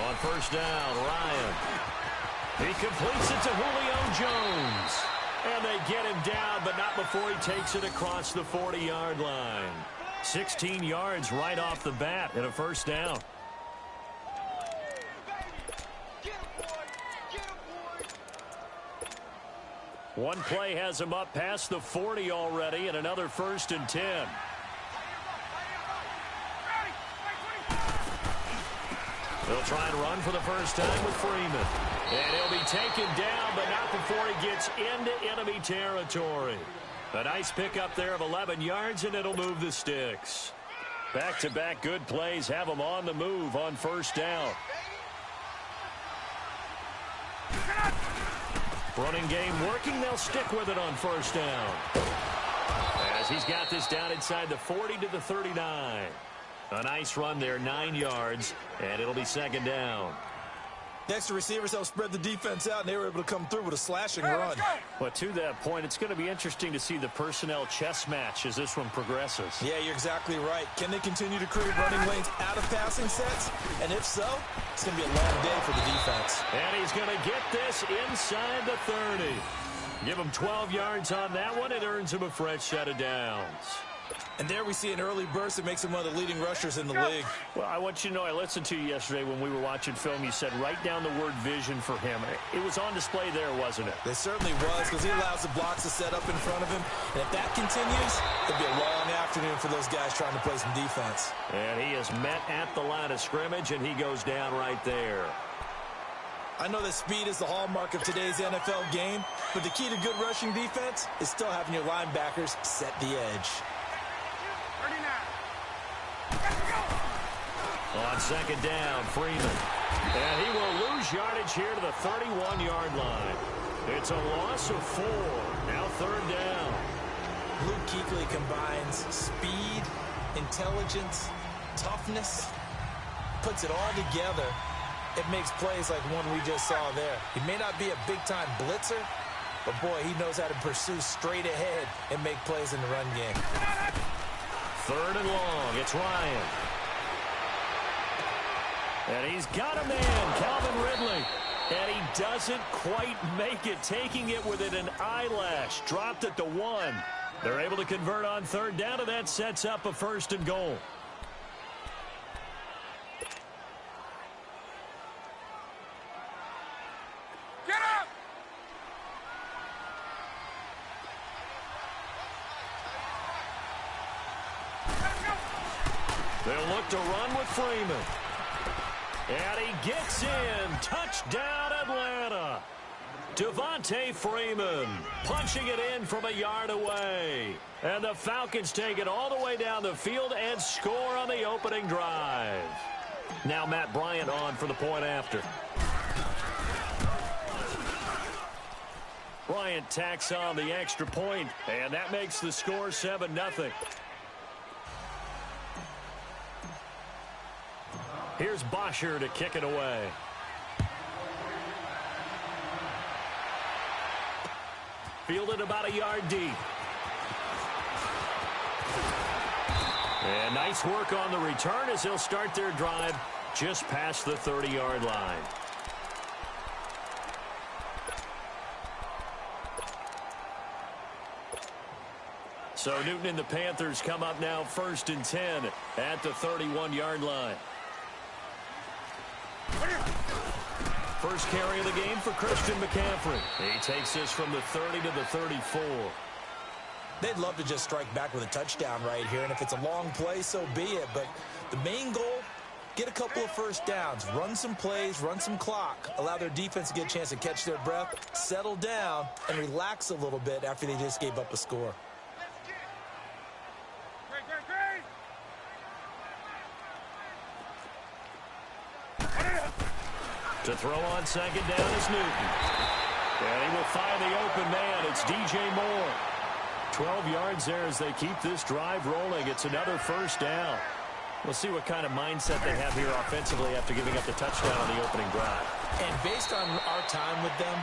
On first down, Ryan. He completes it to Julio Jones. And they get him down, but not before he takes it across the 40-yard line. 16 yards right off the bat and a first down. One play has him up past the 40 already, and another 1st and 10. They'll try and run for the first time with Freeman. And he'll be taken down, but not before he gets into enemy territory. A nice pickup there of 11 yards, and it'll move the sticks. Back-to-back good plays have them on the move on first down. Running game working, they'll stick with it on first down. As he's got this down inside the 40 to the 39. A nice run there, 9 yards, and it'll be second down. The extra receivers helped spread the defense out, and they were able to come through with a slashing run. But to that point, it's going to be interesting to see the personnel chess match as this one progresses. Yeah, you're exactly right. Can they continue to create running lanes out of passing sets? And if so, it's going to be a long day for the defense. And he's going to get this inside the 30. Give him 12 yards on that one. It earns him a fresh set of downs. And there we see an early burst that makes him one of the leading rushers in the league. Well, I want you to know, I listened to you yesterday when we were watching film. You said write down the word vision for him. It was on display there, wasn't it? It certainly was, because he allows the blocks to set up in front of him. And if that continues, it'll be a long afternoon for those guys trying to play some defense. And he is met at the line of scrimmage, and he goes down right there. I know that speed is the hallmark of today's NFL game, but the key to good rushing defense is still having your linebackers set the edge. On second down, Freeman. And he will lose yardage here to the 31-yard line. It's a loss of 4. Now third down. Luke Kuechly combines speed, intelligence, toughness, puts it all together. It makes plays like one we just saw there. He may not be a big-time blitzer, but boy, he knows how to pursue straight ahead and make plays in the run game. Third and long. It's Ryan. And he's got a man, Calvin Ridley. And he doesn't quite make it, taking it within an eyelash. Dropped it to 1. They're able to convert on third down, and that sets up a 1st and goal. Get up! They'll look to run with Freeman. And he gets in. Touchdown, Atlanta. Devontae Freeman punching it in from a yard away. And the Falcons take it all the way down the field and score on the opening drive. Now Matt Bryant on for the point after. Bryant tacks on the extra point, and that makes the score 7-0. Here's Bosher to kick it away. Fielded about a yard deep. And nice work on the return as they'll start their drive just past the 30-yard line. So Newton and the Panthers come up now 1st and 10 at the 31-yard line. First carry of the game for Christian McCaffrey. He takes this from the 30 to the 34. They'd love to just strike back with a touchdown right here, and if it's a long play, so be it. But the main goal, get a couple of first downs, run some plays, run some clock, allow their defense to get a chance to catch their breath, settle down, and relax a little bit after they just gave up a score. To throw on second down is Newton. And he will find the open man. It's DJ Moore. 12 yards there as they keep this drive rolling. It's another first down. We'll see what kind of mindset they have here offensively after giving up the touchdown on the opening drive. And based on our time with them,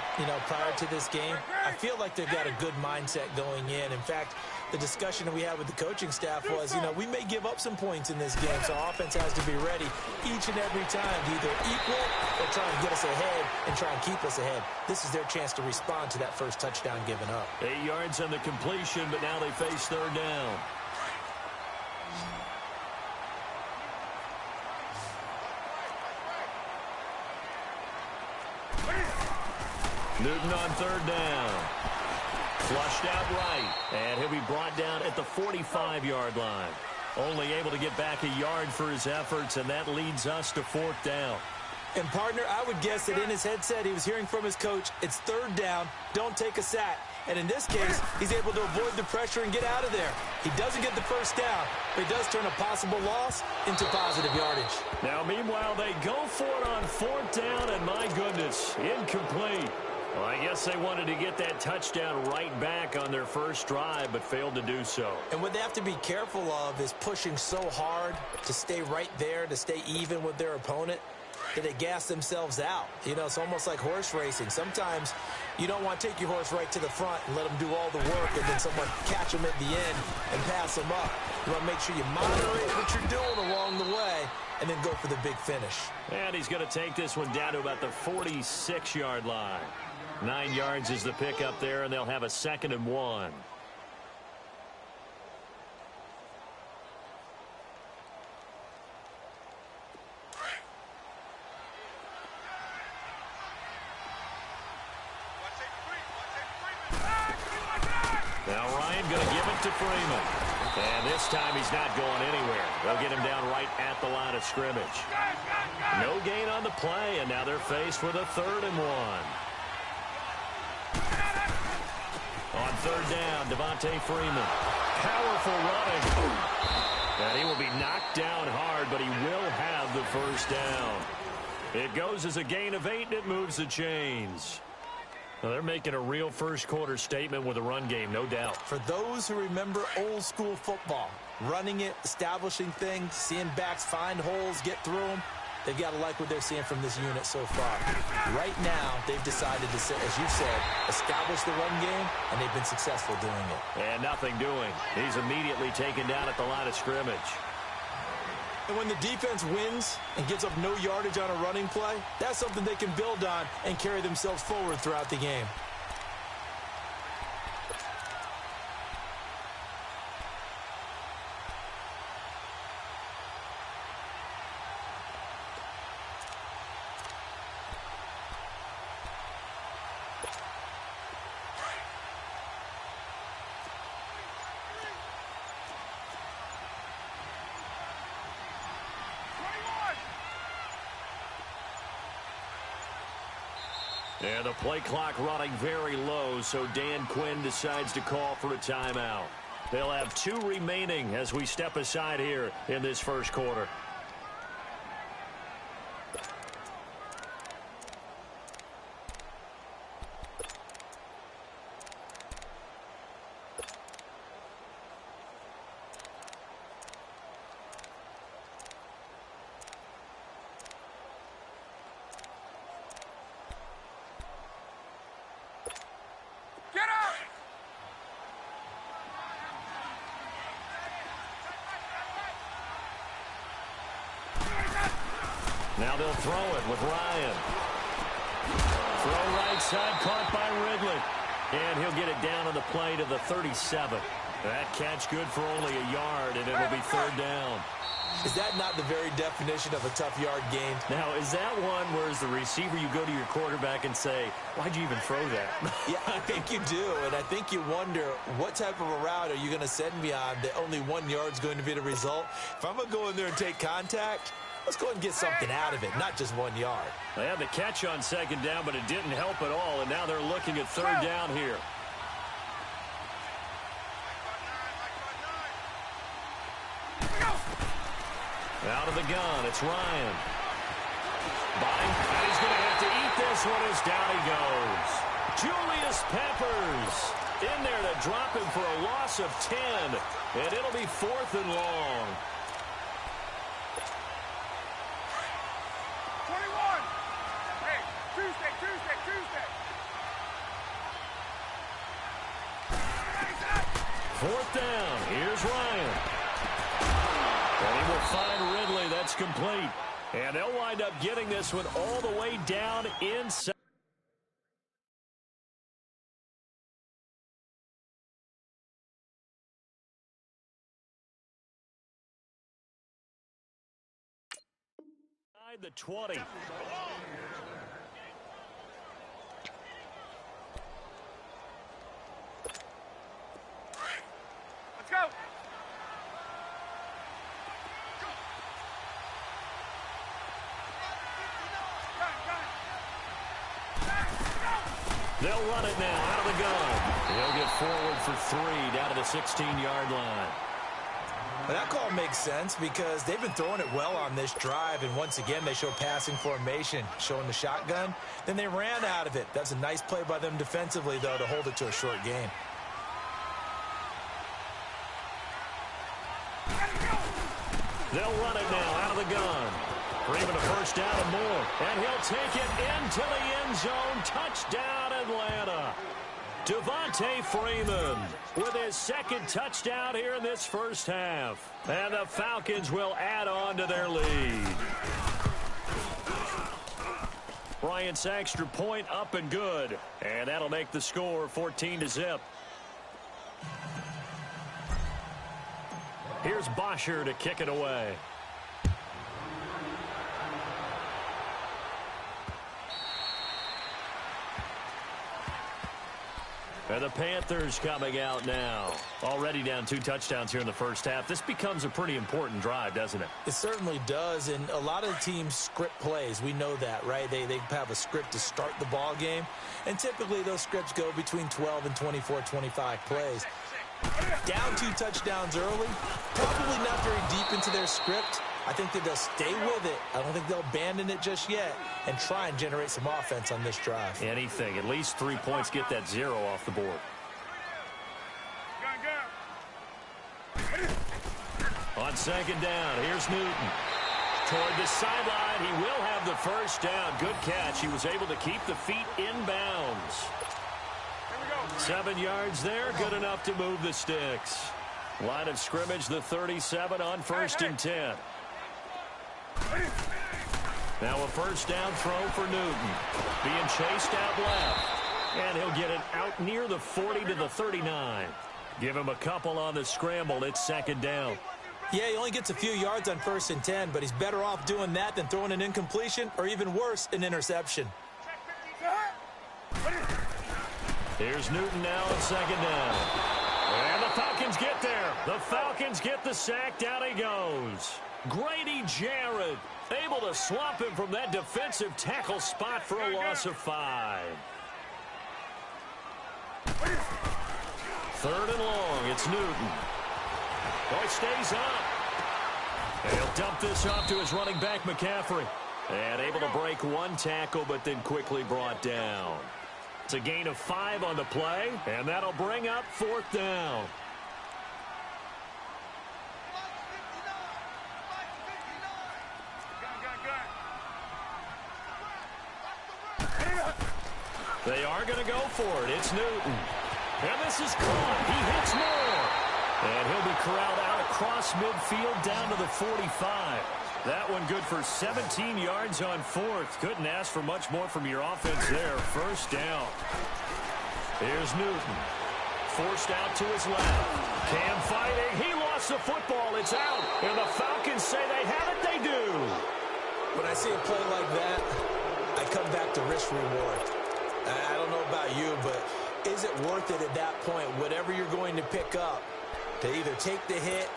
prior to this game, I feel like they've got a good mindset going in. In fact, the discussion that we had with the coaching staff was, we may give up some points in this game, so our offense has to be ready each and every time to either equal or try and get us ahead and try and keep us ahead. This is their chance to respond to that first touchdown given up. 8 yards on the completion, but now they face third down. Newton on third down. Flushed out right, and he'll be brought down at the 45-yard line. Only able to get back a yard for his efforts, and that leads us to fourth down. And, partner, I would guess that in his headset he was hearing from his coach, it's third down, don't take a sack. And in this case, he's able to avoid the pressure and get out of there. He doesn't get the first down, but he does turn a possible loss into positive yardage. Now, meanwhile, they go for it on fourth down, and my goodness, incomplete. Well, I guess they wanted to get that touchdown right back on their first drive, but failed to do so. And what they have to be careful of is pushing so hard to stay right there, to stay even with their opponent, that they gas themselves out. It's almost like horse racing. Sometimes you don't want to take your horse right to the front and let them do all the work, and then someone catch them at the end and pass them up. You want to make sure you moderate what you're doing along the way and then go for the big finish. And he's going to take this one down to about the 46-yard line. 9 yards is the pickup there, and they'll have a 2nd and 1. Now Ryan going to give it to Freeman. And this time he's not going anywhere. They'll get him down right at the line of scrimmage. No gain on the play, and now they're faced with a 3rd and 1. On third down, Devontae Freeman. Powerful running. And he will be knocked down hard, but he will have the first down. It goes as a gain of 8, and it moves the chains. Well, they're making a real first-quarter statement with a run game, no doubt. For those who remember old-school football, running it, establishing things, seeing backs find holes, get through them, they've got to like what they're seeing from this unit so far. Right now, they've decided to, as you said, establish the run game, and they've been successful doing it. And nothing doing. He's immediately taken down at the line of scrimmage. And when the defense wins and gives up no yardage on a running play, that's something they can build on and carry themselves forward throughout the game. And the play clock running very low, so Dan Quinn decides to call for a timeout. They'll have 2 remaining as we step aside here in this first quarter. Now they'll throw it with Ryan. Throw right side, caught by Ridley. And he'll get it down on the play to the 37. That catch good for only a yard, and it'll be third down. Is that not the very definition of a tough yard gained? Now, is that one where as the receiver you go to your quarterback and say, why'd you even throw that? Yeah, I think you do, and I think you wonder what type of a route are you going to send me on that only 1 yard's going to be the result? If I'm going to go in there and take contact, let's go ahead and get something out of it, not just 1 yard. They had the catch on second down, but it didn't help at all, and now they're looking at third down here. Out of the gun, it's Ryan. And he's going to have to eat this one as down he goes. Julius Peppers in there to drop him for a loss of 10, and it'll be 4th and long. Fourth down. Here's Ryan. And he will find Ridley. That's complete. And they'll wind up getting this one all the way down inside. The 20. Let's go. They'll run it now out of the gun. He'll get forward for 3 down to the 16-yard line. Well, that call makes sense because they've been throwing it well on this drive, and once again they show passing formation, showing the shotgun. Then they ran out of it. That's a nice play by them defensively, though, to hold it to a short game. They'll run it now out of the gun. Freeman a first down and more, and he'll take it into the end zone. Touchdown, Atlanta. Devontae Freeman with his second touchdown here in this first half. And the Falcons will add on to their lead. Bryant's extra point up and good. And that'll make the score 14-0. Here's Bosher to kick it away. And the Panthers coming out now. Already down 2 touchdowns here in the first half. This becomes a pretty important drive, doesn't it? It certainly does, and a lot of the teams script plays. We know that, right? They have a script to start the ball game, and typically those scripts go between 12 and 24, 25 plays. Down 2 touchdowns early, probably not very deep into their script. I think that they'll stay with it. I don't think they'll abandon it just yet and try and generate some offense on this drive. Anything. At least 3 points, get that 0 off the board. On second down, here's Newton. Toward the sideline, he will have the first down. Good catch. He was able to keep the feet in bounds. 7 yards there, good enough to move the sticks. Line of scrimmage, the 37 on 1st and 10. Now a first down throw for Newton. Being chased out left. And he'll get it out near the 40 to the 39. Give him a couple on the scramble. It's second down. Yeah, he only gets a few yards on 1st and 10, but he's better off doing that than throwing an incompletion or even worse, an interception. Here's Newton now on second down. And the Falcons get there. The Falcons get the sack. Down he goes. Grady Jarrett able to swamp him from that defensive tackle spot for a loss of 5. 3rd and long. It's Newton. Boy, stays up. And he'll dump this off to his running back, McCaffrey. And able to break 1 tackle, but then quickly brought down. It's a gain of 5 on the play, and that'll bring up 4th down. They are going to go for it. It's Newton. And this is caught. He hits more. And he'll be corralled out across midfield down to the 45. That one good for 17 yards on 4th. Couldn't ask for much more from your offense there. First down. Here's Newton. Forced out to his left. Cam fighting. He lost the football. It's out. And the Falcons say they have it. They do. When I see a play like that, I come back to risk reward. I don't know about you, but is it worth it at that point, whatever you're going to pick up, to either take the hit,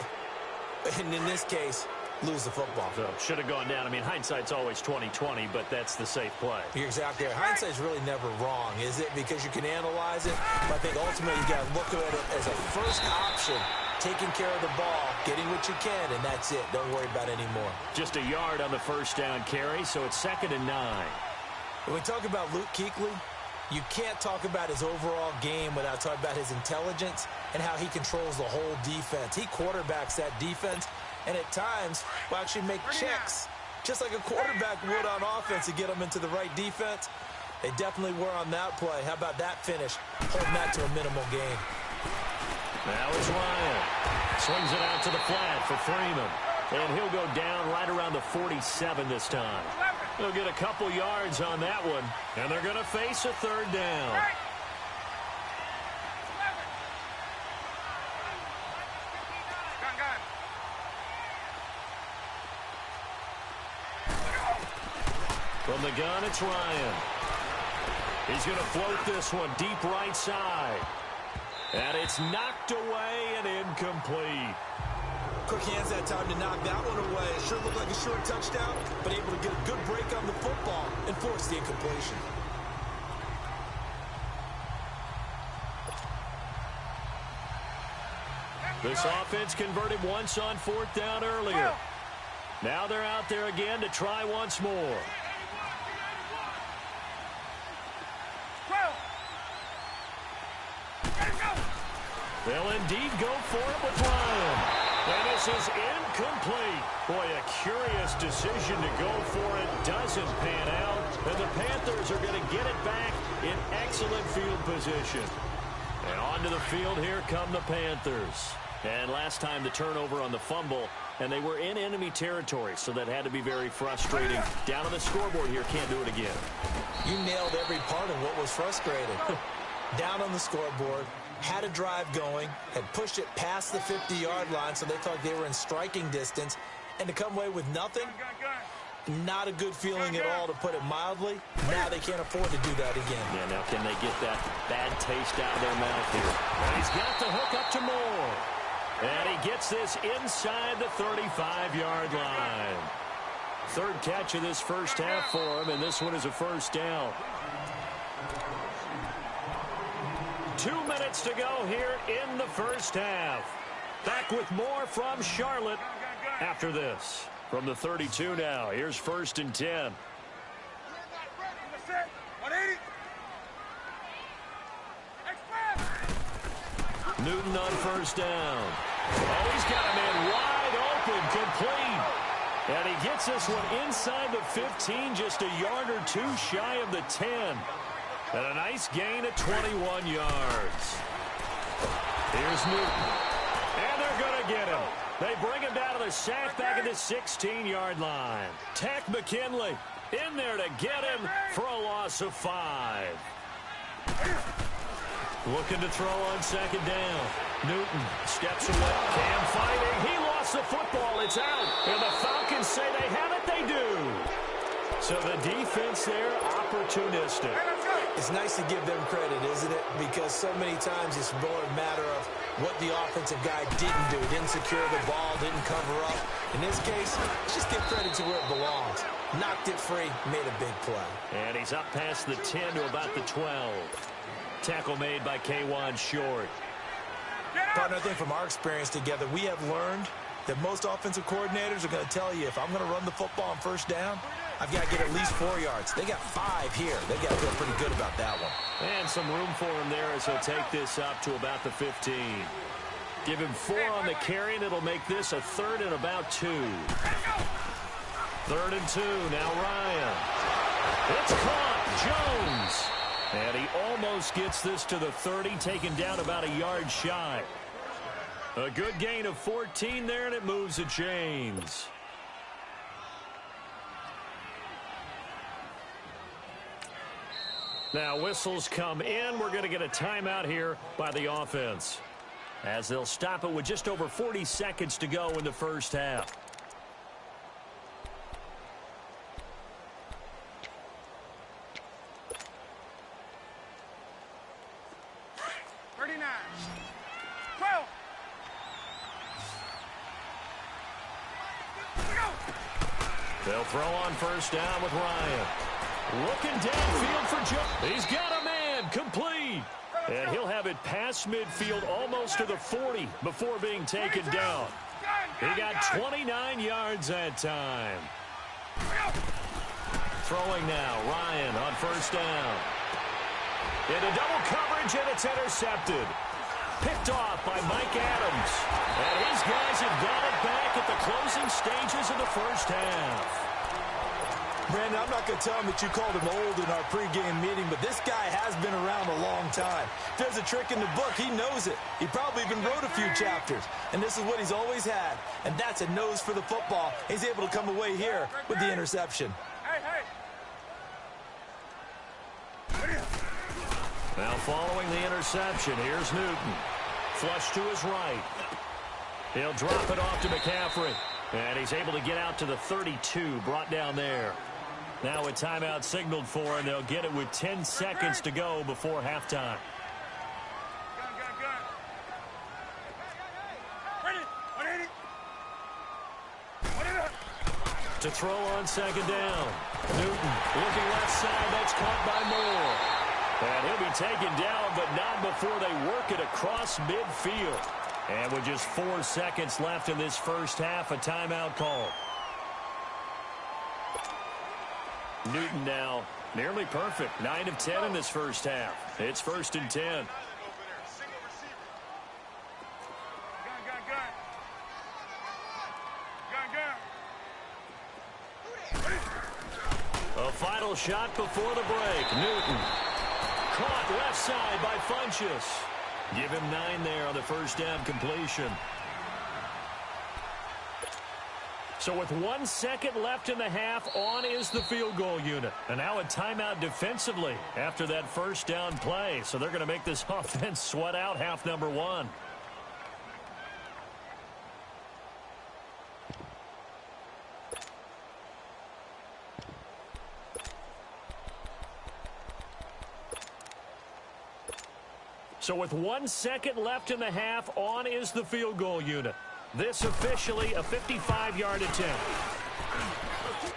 and in this case, lose the football? So should have gone down. I mean, hindsight's always 20/20, but that's the safe play. You're exactly right. Hindsight's really never wrong, is it? Because you can analyze it. But I think ultimately you got to look at it as a first option, taking care of the ball, getting what you can, and that's it. Don't worry about it anymore. Just a yard on the first down carry, so it's 2nd and 9. When we talk about Luke Kuechly, you can't talk about his overall game without talking about his intelligence and how he controls the whole defense. He quarterbacks that defense, and at times will actually make checks, just like a quarterback would on offense, to get them into the right defense. They definitely were on that play. How about that finish? Holding that to a minimal gain. Now it's Ryan. Swings it out to the flat for Freeman. And he'll go down right around the 47 this time. He'll get a couple yards on that one. And they're going to face a third down. From the gun, it's Ryan. He's going to float this one deep right side. And it's knocked away and incomplete. Quick hands that time to knock that one away. It sure looked like a short touchdown, but able to get a good break on the football and force the incompletion. This offense converted once on fourth down earlier. Now they're out there again to try once more. They'll indeed go for it with Ryan. And this is incomplete. Boy, a curious decision to go for it. Doesn't pan out. And the Panthers are going to get it back in excellent field position. And onto the field, here come the Panthers. And last time the turnover on the fumble, and they were in enemy territory, so that had to be very frustrating. Down on the scoreboard here, can't do it again. You nailed every part of what was frustrating. Down on the scoreboard, had a drive going, had pushed it past the 50-yard line, so they thought they were in striking distance, and to come away with nothing, not a good feeling at all, to put it mildly. Now they can't afford to do that again. Yeah, now can they get that bad taste out of their mouth here? And he's got the hook up to Moore. And he gets this inside the 35-yard line. Third catch of this first half for him, and this one is a first down. 2 minutes to go here in the first half. Back with more from Charlotte after this. From the 32 now, here's 1st and 10. Newton on first down. Oh, he's got a man wide open, complete. And he gets this one inside the 15, just a yard or two shy of the 10. And a nice gain of 21 yards. Here's Newton. And they're going to get him. They bring him down to the sack back at the 16-yard line. Tack McKinley in there to get him for a loss of 5. Looking to throw on second down. Newton steps away. Cam fighting. He lost the football. It's out. And the Falcons say they have it. They do. So the defense there, opportunistic. It's nice to give them credit, isn't it? Because so many times it's more a matter of what the offensive guy didn't do. Didn't secure the ball, didn't cover up. In this case, just give credit to where it belongs. Knocked it free, made a big play. And he's up past the 10 to about the 12. Tackle made by K'Wan Short. Partner, I think from our experience together, we have learned that most offensive coordinators are going to tell you, if I'm going to run the football on first down, I've got to get at least 4 yards. They got 5 here. They got to feel pretty good about that one. And some room for him there as he'll take this up to about the 15. Give him 4 on the carry, and it'll make this a 3rd and about 2. 3rd and 2. Now Ryan. It's caught. Jones. And he almost gets this to the 30, taken down about a yard shy. A good gain of 14 there, and it moves the chains. Now whistles come in. We're going to get a timeout here by the offense, as they'll stop it with just over 40 seconds to go in the first half. They'll throw on first down with Ryan. Looking downfield for Joe. He's got a man, complete. And he'll have it past midfield almost to the 40 before being taken down. He got 29 yards that time. Throwing now, Ryan on first down. Into double coverage, and it's intercepted. Picked off by Mike Adams. And his guys have got it back at the closing stages of the first half. Brandon, I'm not going to tell him that you called him old in our pregame meeting, but this guy has been around a long time. If there's a trick in the book, he knows it. He probably even wrote a few chapters. And this is what he's always had, and that's a nose for the football. He's able to come away here with the interception. Now following the interception, here's Newton. Flush to his right. He'll drop it off to McCaffrey. And he's able to get out to the 32, brought down there. Now a timeout signaled for, and they'll get it with 10 seconds to go before halftime. To throw on second down. Newton looking left side. That's caught by Moore. And he'll be taken down, but not before they work it across midfield. And with just 4 seconds left in this first half, a timeout call. Newton now nearly perfect. 9 of 10 in this first half. It's 1st and 10. A final shot before the break. Newton. Caught left side by Funchess. Give him 9 there on the first down completion. So with 1 second left in the half, on is the field goal unit. And now a timeout defensively after that first down play. So they're going to make this offense sweat out half number 1. So with 1 second left in the half, on is the field goal unit. This officially a 55-yard attempt.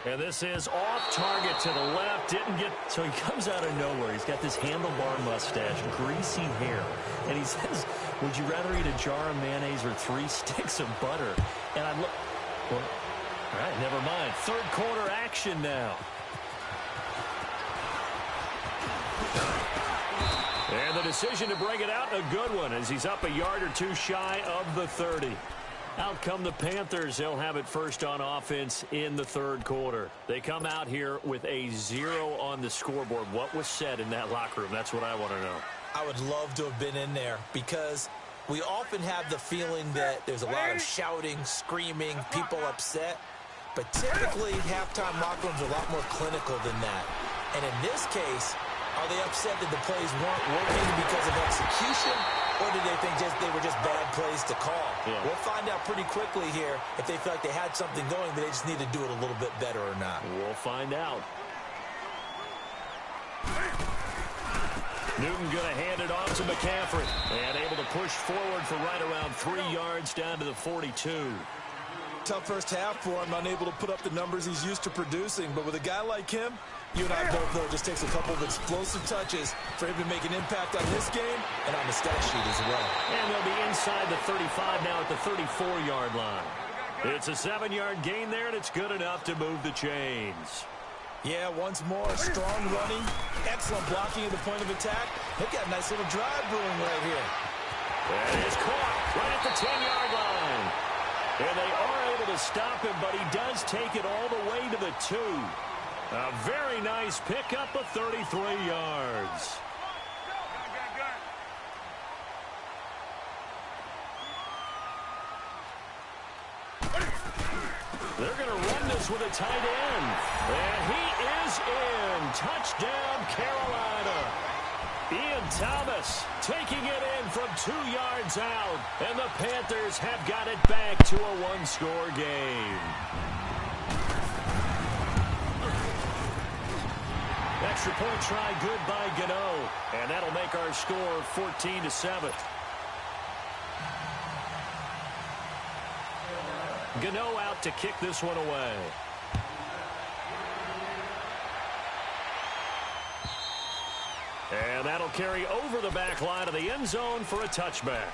And this is off target to the left. Didn't get, so he comes out of nowhere. He's got this handlebar mustache, greasy hair. And he says, would you rather eat a jar of mayonnaise or 3 sticks of butter? And I look, well, all right, never mind. Third quarter action now. And the decision to bring it out, a good one, as he's up a yard or 2 shy of the 30. Out come the Panthers. They'll have it first on offense in the third quarter. They come out here with a 0 on the scoreboard. What was said in that locker room? That's what I want to know. I would love to have been in there because we often have the feeling that there's a lot of shouting, screaming, people upset. But typically, halftime locker rooms are a lot more clinical than that. And in this case, are they upset that the plays weren't working because of execution, or did they think they were just bad plays to call? Yeah. We'll find out pretty quickly here if they feel like they had something going, but they just need to do it a little bit better or not. We'll find out. Newton going to hand it off to McCaffrey, and able to push forward for right around 3 yards down to the 42. Tough first half for him, unable to put up the numbers he's used to producing, but with a guy like him, you and I both know it just takes a couple of explosive touches for him to make an impact on this game and on the stat sheet as well. And they'll be inside the 35 now at the 34-yard line. It's a 7-yard gain there, and it's good enough to move the chains. Yeah, once more, strong running, excellent blocking at the point of attack. They've got a nice little drive brewing right here. And it's caught right at the 10-yard line. And they are able to stop him, but he does take it all the way to the 2. A very nice pickup of 33 yards. They're going to run this with a tight end. And he is in. Touchdown, Carolina. Ian Thomas taking it in from 2 yards out. And the Panthers have got it back to a 1-score game. Extra point try good by Gano. And that'll make our score 14-7. Gano out to kick this one away. And that'll carry over the back line of the end zone for a touchback.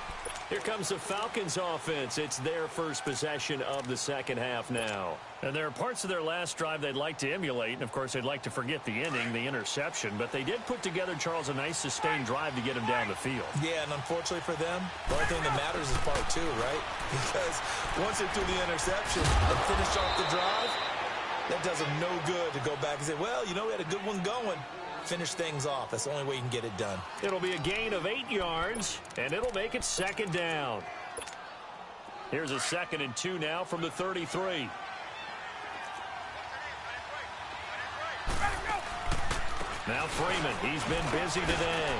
Here comes the Falcons offense. It's their first possession of the second half now. And there are parts of their last drive they'd like to emulate. And, of course, they'd like to forget the ending, the interception. But they did put together, Charles, a nice sustained drive to get him down the field. Yeah, and unfortunately for them, the only thing that matters is part 2, right? Because once they threw the interception and finished off the drive, That does him no good to go back and say, well, you know, we had a good one going. Finish things off. That's the only way you can get it done. It'll be a gain of 8 yards, and it'll make it 2nd down. Here's a 2nd and 2 now from the 33. Now Freeman, he's been busy today.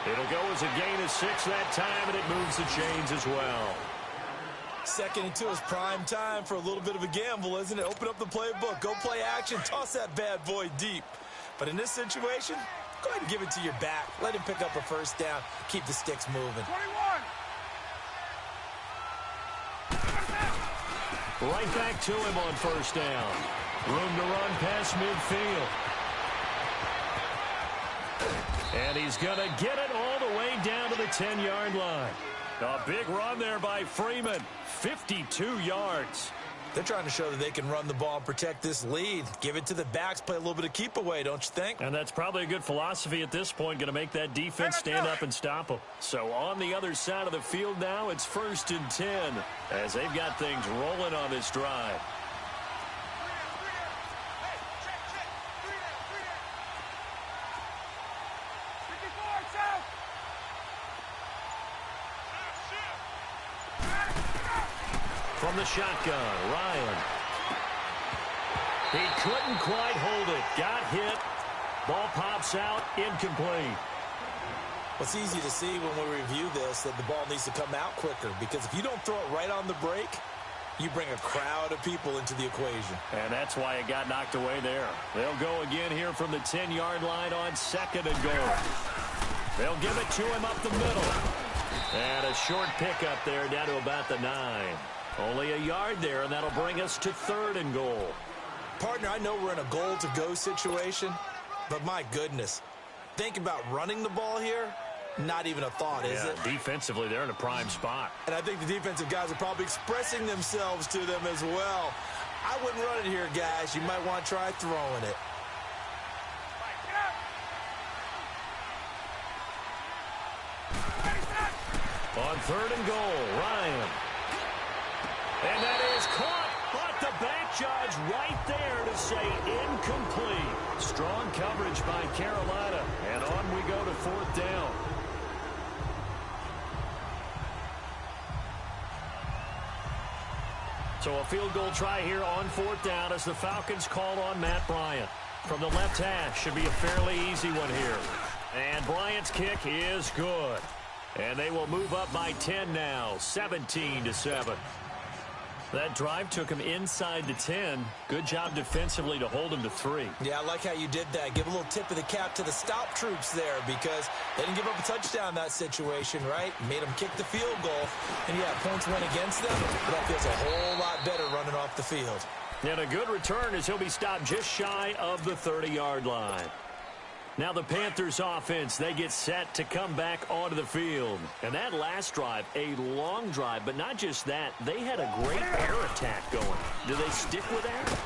It'll go as a gain of 6 that time, and it moves the chains as well. 2nd and 2 is prime time for a little bit of a gamble, isn't it? Open up the playbook, go play action, toss that bad boy deep. But in this situation, go ahead and give it to your back. Let him pick up a 1st down, keep the sticks moving. 21. Right back to him on 1st down. Room to run past midfield. And he's going to get it all the way down to the 10-yard line. A big run there by Freeman. 52 yards. They're trying to show that they can run the ball and protect this lead. Give it to the backs, play a little bit of keep away, don't you think? And that's probably a good philosophy at this point, going to make that defense stand up and stop them. So on the other side of the field now, it's 1st and 10 as they've got things rolling on this drive. From the shotgun, Ryan. He couldn't quite hold it. Got hit. Ball pops out, incomplete. Well, it's easy to see when we review this that the ball needs to come out quicker, because if you don't throw it right on the break, you bring a crowd of people into the equation. And that's why it got knocked away there. They'll go again here from the 10-yard line on 2nd and goal. They'll give it to him up the middle. And a short pickup there down to about the 9. Only a yard there, and that'll bring us to 3rd and goal. Partner, I know we're in a goal-to-go situation, but my goodness, think about running the ball here. Not even a thought, is it? Defensively, they're in a prime spot. And I think the defensive guys are probably expressing themselves to them as well. I wouldn't run it here, guys. You might want to try throwing it. On 3rd and goal, Ryan. And that is caught, but the back judge right there to say incomplete. Strong coverage by Carolina, and on we go to 4th down. So a field goal try here on 4th down as the Falcons call on Matt Bryant. From the left hash, should be a fairly easy one here. And Bryant's kick is good. And they will move up by 10 now, 17-7. That drive took him inside the 10. Good job defensively to hold him to 3. Yeah, I like how you did that. Give a little tip of the cap to the stop troops there, because they didn't give up a touchdown in that situation, right? Made them kick the field goal. And, yeah, points went against them, but that feels a whole lot better running off the field. And a good return as he'll be stopped just shy of the 30-yard line. Now the Panthers offense, they get set to come back onto the field. And that last drive, a long drive, but not just that, they had a great air attack going. Do they stick with that?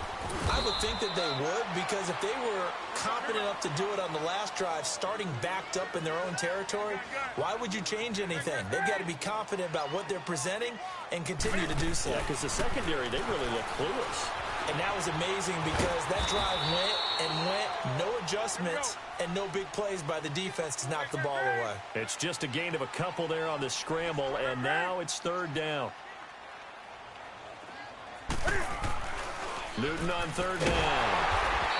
I would think that they would, because if they were confident enough to do it on the last drive, starting backed up in their own territory, why would you change anything? They've got to be confident about what they're presenting and continue to do so. Yeah, because the secondary, they really look clueless. And that was amazing, because that drive went and went, no adjustments, and no big plays by the defense to knock the ball away. It's just a gain of a couple there on the scramble, and now it's 3rd down. Newton on 3rd down.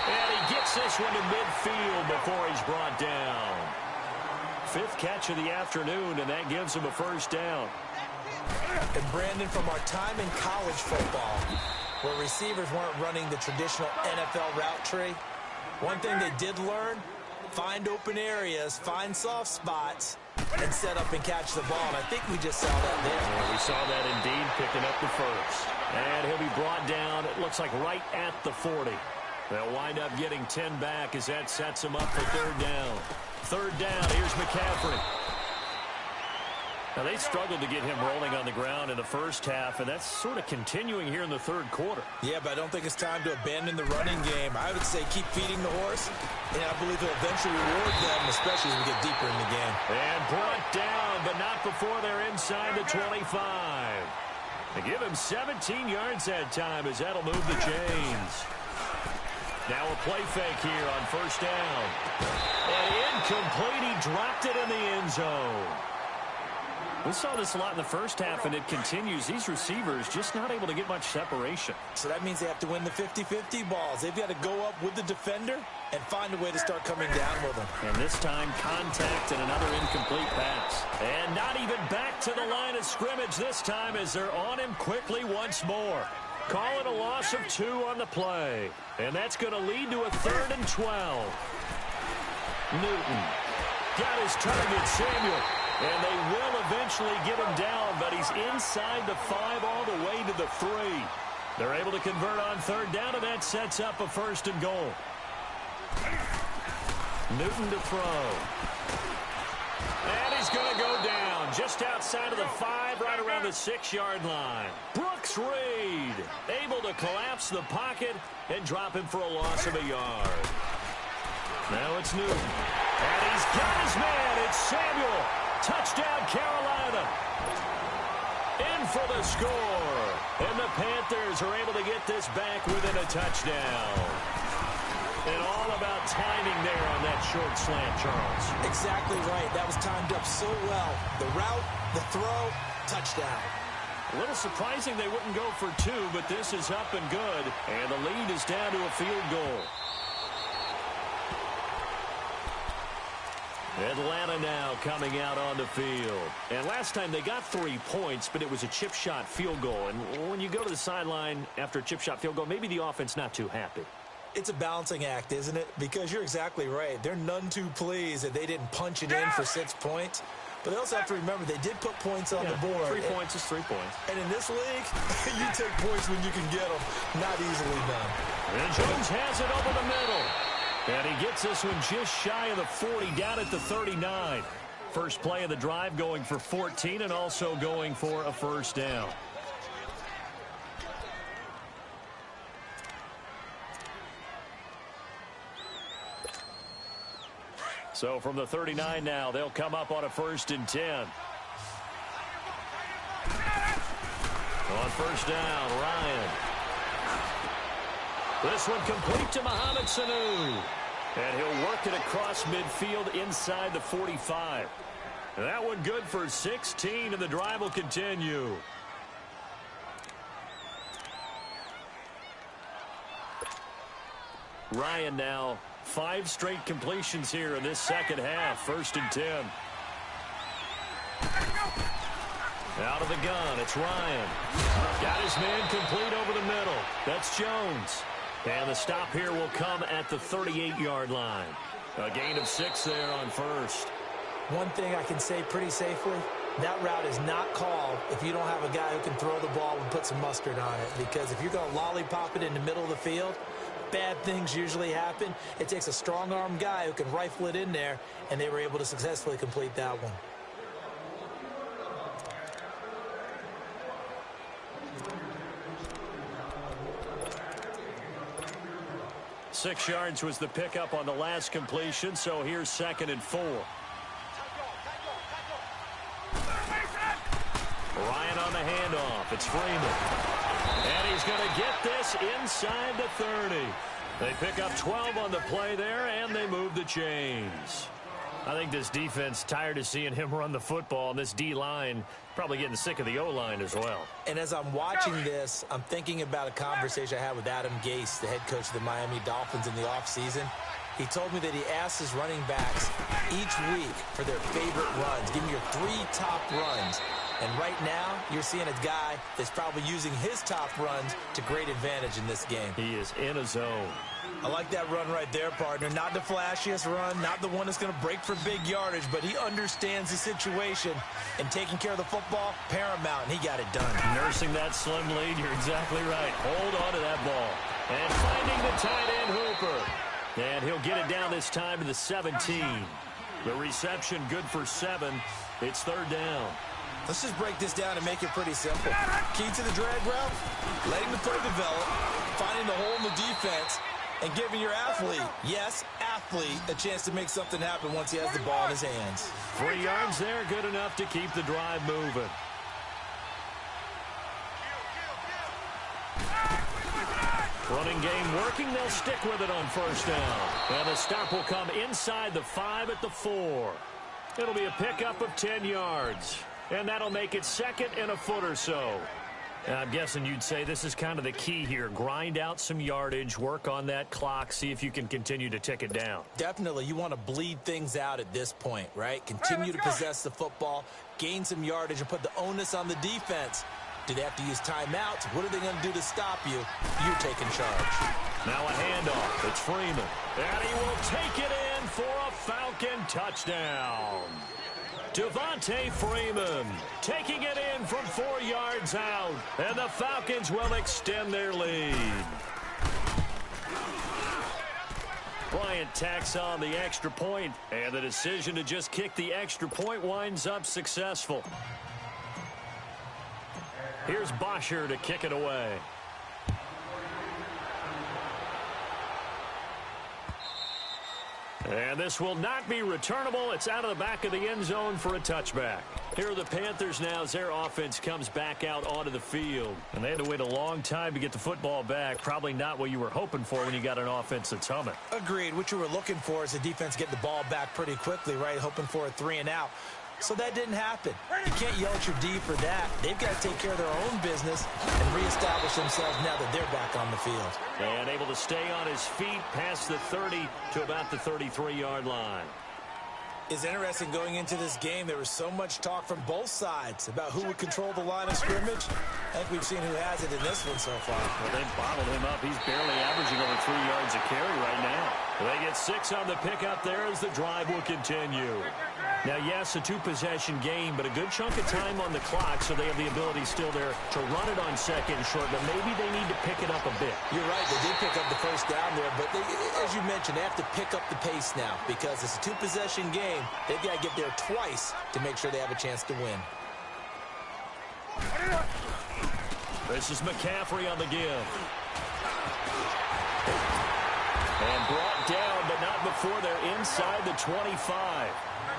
And he gets this one to midfield before he's brought down. 5th catch of the afternoon, and that gives him a 1st down. And Brandon, from our time in college football, where receivers weren't running the traditional NFL route tree, one thing they did learn, find open areas, find soft spots, and set up and catch the ball. And I think we just saw that there. Yeah, we saw that indeed, picking up the 1st. And he'll be brought down, it looks like right at the 40. They'll wind up getting 10 back as that sets him up for 3rd down. 3rd down, here's McCaffrey. Now, they struggled to get him rolling on the ground in the first half, and that's sort of continuing here in the 3rd quarter. Yeah, but I don't think it's time to abandon the running game. I would say keep feeding the horse, and I believe they'll eventually reward them, especially as we get deeper in the game. And brought down, but not before they're inside the 25. They give him 17 yards that time as that'll move the chains. Now a play fake here on first down. And incomplete. He dropped it in the end zone. We saw this a lot in the first half, and it continues. These receivers just not able to get much separation. So that means they have to win the 50-50 balls. They've got to go up with the defender and find a way to start coming down with them. And this time, contact and another incomplete pass. And not even back to the line of scrimmage this time as they're on him quickly once more. Call it a loss of 2 on the play. And that's going to lead to a 3rd and 12. Newton got his target, Samuel. And they will eventually get him down, but he's inside the 5 all the way to the 3. They're able to convert on 3rd down, and that sets up a 1st and goal. Newton to throw. And he's going to go down just outside of the 5, right around the 6-yard line. Brooks Reed able to collapse the pocket and drop him for a loss of a yard. Now it's Newton. And he's got his man. It's Samuel. Touchdown, Carolina. In for the score. And the Panthers are able to get this back within a touchdown. And all about timing there on that short slant, Charles. Exactly right. That was timed up so well. The route, the throw, touchdown. A little surprising they wouldn't go for 2, but this is up and good. And the lead is down to a field goal. Atlanta now coming out on the field. And last time they got 3 points, but it was a chip shot field goal. And when you go to the sideline after a chip shot field goal, maybe the offense not too happy. It's a balancing act, isn't it? Because you're exactly right. They're none too pleased that they didn't punch it in for 6 points. But they also have to remember they did put points on the board. 3 points is 3 points. And in this league, you take points when you can get them. Not easily done. And Jones has it over the middle. And he gets this one just shy of the 40, down at the 39. First play of the drive going for 14 and also going for a 1st down. So from the 39 now, they'll come up on a 1st and 10. On 1st down, Ryan. This one complete to Mohamed Sanu. And he'll work it across midfield inside the 45. And that one good for 16, and the drive will continue. Ryan now, 5 straight completions here in this second half. 1st and 10. Out of the gun, it's Ryan. Got his man complete over the middle. That's Jones. And the stop here will come at the 38-yard line. A gain of 6 there on 1st. One thing I can say pretty safely, that route is not called if you don't have a guy who can throw the ball and put some mustard on it. Because if you're going to lollipop it in the middle of the field, bad things usually happen. It takes a strong-arm guy who can rifle it in there, and they were able to successfully complete that one. Six yards was the pickup on the last completion, so here's 2nd and 4. Ryan on the handoff. It's Freeman. And he's going to get this inside the 30. They pick up 12 on the play there, and they move the chains. I think this defense tired of seeing him run the football, and this D-line probably getting sick of the O-line as well. And as I'm watching this, I'm thinking about a conversation I had with Adam Gase, the head coach of the Miami Dolphins in the offseason. He told me that he asked his running backs each week for their favorite runs. Give me your 3 top runs. And right now, you're seeing a guy that's probably using his top runs to great advantage in this game. He is in a zone. I like that run right there, partner. Not the flashiest run, not the one that's going to break for big yardage, but he understands the situation, and taking care of the football, paramount, and he got it done. Nursing that slim lead, you're exactly right. Hold on to that ball. And finding the tight end, Hooper. And he'll get it down this time to the 17. The reception good for 7. It's 3rd down. Let's just break this down and make it pretty simple. Key to the drag route, letting the play develop, finding the hole in the defense, and giving your athlete, yes, athlete, a chance to make something happen once he has the ball in his hands. 3 yards there, good enough to keep the drive moving. Running game working. They'll stick with it on first down. And the stop will come inside the 5 at the 4. It'll be a pickup of 10 yards. And that'll make it second and a foot or so. I'm guessing you'd say this is kind of the key here. Grind out some yardage, work on that clock, see if you can continue to tick it down. Definitely. You want to bleed things out at this point, right? Continue to possess the football, gain some yardage, and put the onus on the defense. Do they have to use timeouts? What are they going to do to stop you? You're taking charge. Now a handoff. It's Freeman. And he will take it in for a Falcon touchdown. Devontae Freeman taking it in from 4 yards out. And the Falcons will extend their lead. Bryant tacks on the extra point, and the decision to just kick the extra point winds up successful. Here's Bosher to kick it away. And this will not be returnable. It's out of the back of the end zone for a touchback. Here are the Panthers now as their offense comes back out onto the field. And they had to wait a long time to get the football back. Probably not what you were hoping for when you got an offense that's humming. Agreed. What you were looking for is the defense get the ball back pretty quickly, right? Hoping for a 3 and out. So that didn't happen. You can't yell at your D for that. They've got to take care of their own business and reestablish themselves now that they're back on the field. And able to stay on his feet past the 30 to about the 33-yard line. It's interesting going into this game. There was so much talk from both sides about who would control the line of scrimmage. I think we've seen who has it in this one so far. Well, they've bottled him up. He's barely averaging over 3 yards a carry right now. They get 6 on the pickup there as the drive will continue. Now, yes, a 2-possession game, but a good chunk of time on the clock, so they have the ability still there to run it on second and short, but maybe they need to pick it up a bit. You're right. They did pick up the first down there, but they, as you mentioned, they have to pick up the pace now because it's a 2-possession game. They've got to get there twice to make sure they have a chance to win. This is McCaffrey on the give. And brought down, but not before they're inside the 25.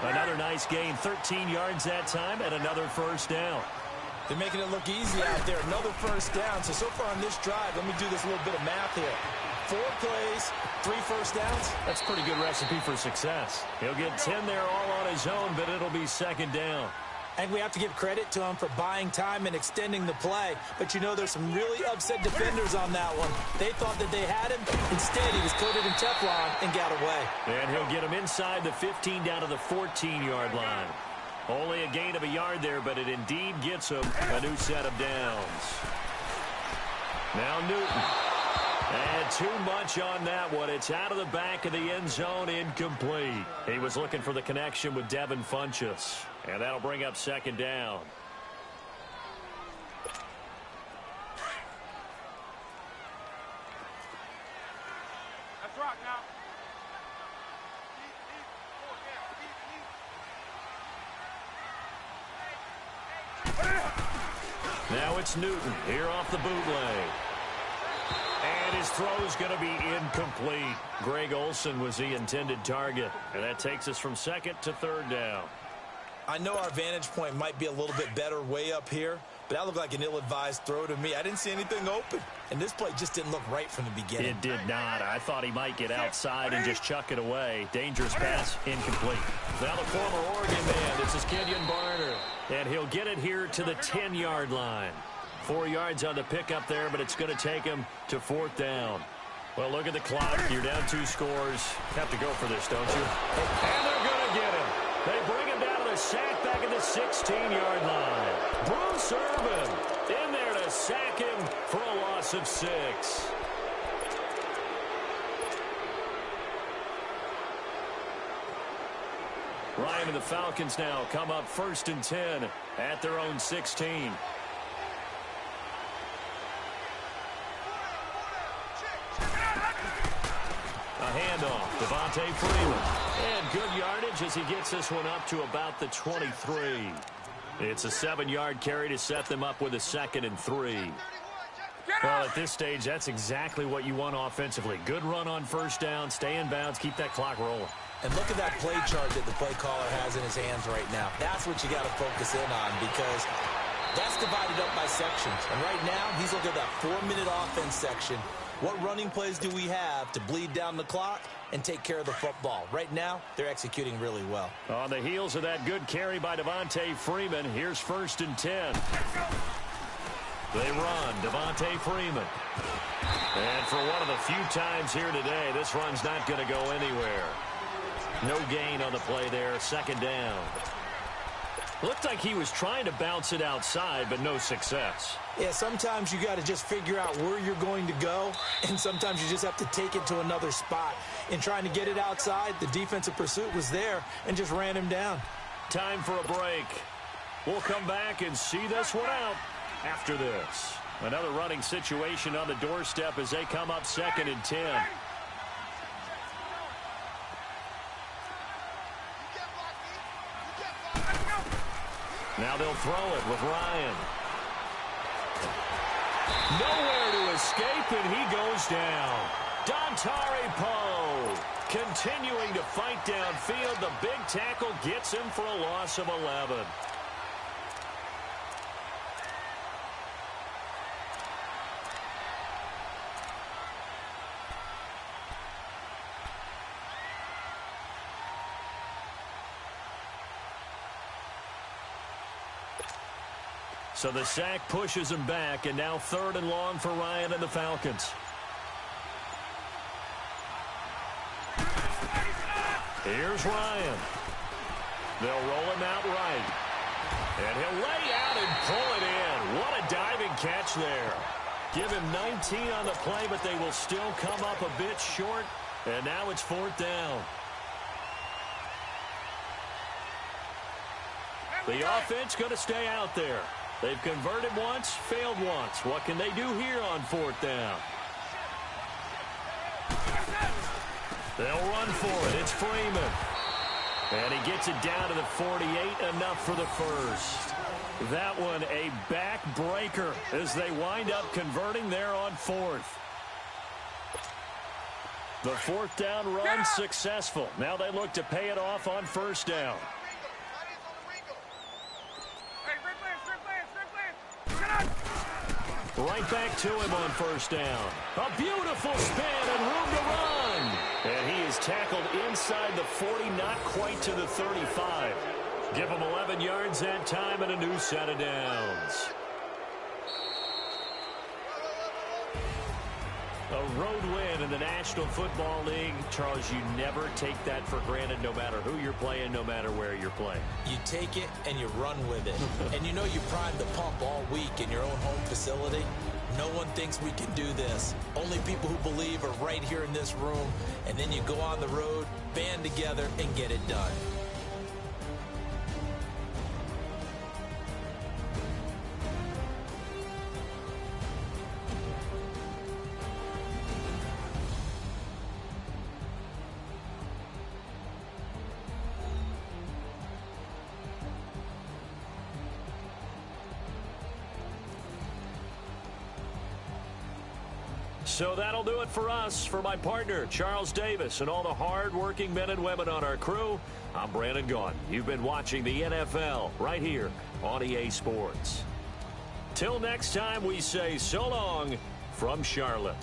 Another nice gain, 13 yards that time, and another first down. They're making it look easy out there. Another first down. So far on this drive, let me do this little bit of math here. 4 plays, 3 first downs. That's a pretty good recipe for success. He'll get 10 there all on his own, but it'll be second down. And we have to give credit to him for buying time and extending the play. But, you know, there's some really upset defenders on that one. They thought that they had him. Instead, he was coated in Teflon and got away. And he'll get him inside the 15 down to the 14-yard line. Only a gain of a yard there, but it indeed gets him a new set of downs. Now Newton. And too much on that one. It's out of the back of the end zone, incomplete. He was looking for the connection with Devin Funchess. And that'll bring up second down. Let's rock now. Now it's Newton here off the bootleg. And his throw's going to be incomplete. Greg Olsen was the intended target. And that takes us from second to third down. I know our vantage point might be a little bit better way up here, but that looked like an ill-advised throw to me. I didn't see anything open, and this play just didn't look right from the beginning. It did not. I thought he might get outside and just chuck it away. Dangerous pass, incomplete. Now the former Oregon man, this is Kenyon Barner, and he'll get it here to the 10-yard line. 4 yards on the pickup there, but it's going to take him to fourth down. Well, look at the clock. You're down 2 scores. Have to go for this, don't you? And they're going to get him. They bring him down to the sack back at the 16-yard line. Bruce Irvin in there to sack him for a loss of 6. Ryan and the Falcons now come up 1st and 10 at their own 16. A handoff, Devontae Freeman. And good yardage as he gets this one up to about the 23. It's a 7-yard carry to set them up with a 2nd and 3. Well, at this stage, that's exactly what you want offensively. Good run on first down, stay in bounds, keep that clock rolling. And look at that play chart that the play caller has in his hands right now. That's what you got to focus in on because that's divided up by sections. And right now, he's looking at that 4-minute offense section. What running plays do we have to bleed down the clock and take care of the football? Right now, they're executing really well. On the heels of that good carry by Devontae Freeman, here's 1st and 10. They run, Devontae Freeman. And for one of the few times here today, this run's not going to go anywhere. No gain on the play there, 2nd down. Looked like he was trying to bounce it outside, but no success. Yeah, sometimes you got to just figure out where you're going to go, and sometimes you just have to take it to another spot. In trying to get it outside, the defensive pursuit was there and just ran him down. Time for a break. We'll come back and see this one out after this. Another running situation on the doorstep as they come up 2nd and 10. Now they'll throw it with Ryan. Nowhere to escape, and he goes down. Dontari Poe continuing to fight downfield. The big tackle gets him for a loss of 11. So the sack pushes him back, and now 3rd and long for Ryan and the Falcons. Here's Ryan. They'll roll him out right. And he'll lay out and pull it in. What a diving catch there. Give him 19 on the play, but they will still come up a bit short. And now it's 4th down. The offense going to stay out there. They've converted once, failed once. What can they do here on 4th down? They'll run for it. It's Freeman. And he gets it down to the 48, enough for the first. That one a backbreaker as they wind up converting there on 4th. The 4th down run successful. Now they look to pay it off on 1st down. Right back to him on 1st down. A beautiful spin and room to run. And he is tackled inside the 40, not quite to the 35. Give him 11 yards that time and a new set of downs. A road win in the National Football League. Charles, you never take that for granted no matter who you're playing, no matter where you're playing. You take it and you run with it. And you know you primed the pump all week in your own home facility. No one thinks we can do this. Only people who believe are right here in this room. And then you go on the road, band together, and get it done. So that'll do it for us. For my partner, Charles Davis, and all the hard-working men and women on our crew, I'm Brandon Gaughan. You've been watching the NFL right here on EA Sports. Till next time, we say so long from Charlotte.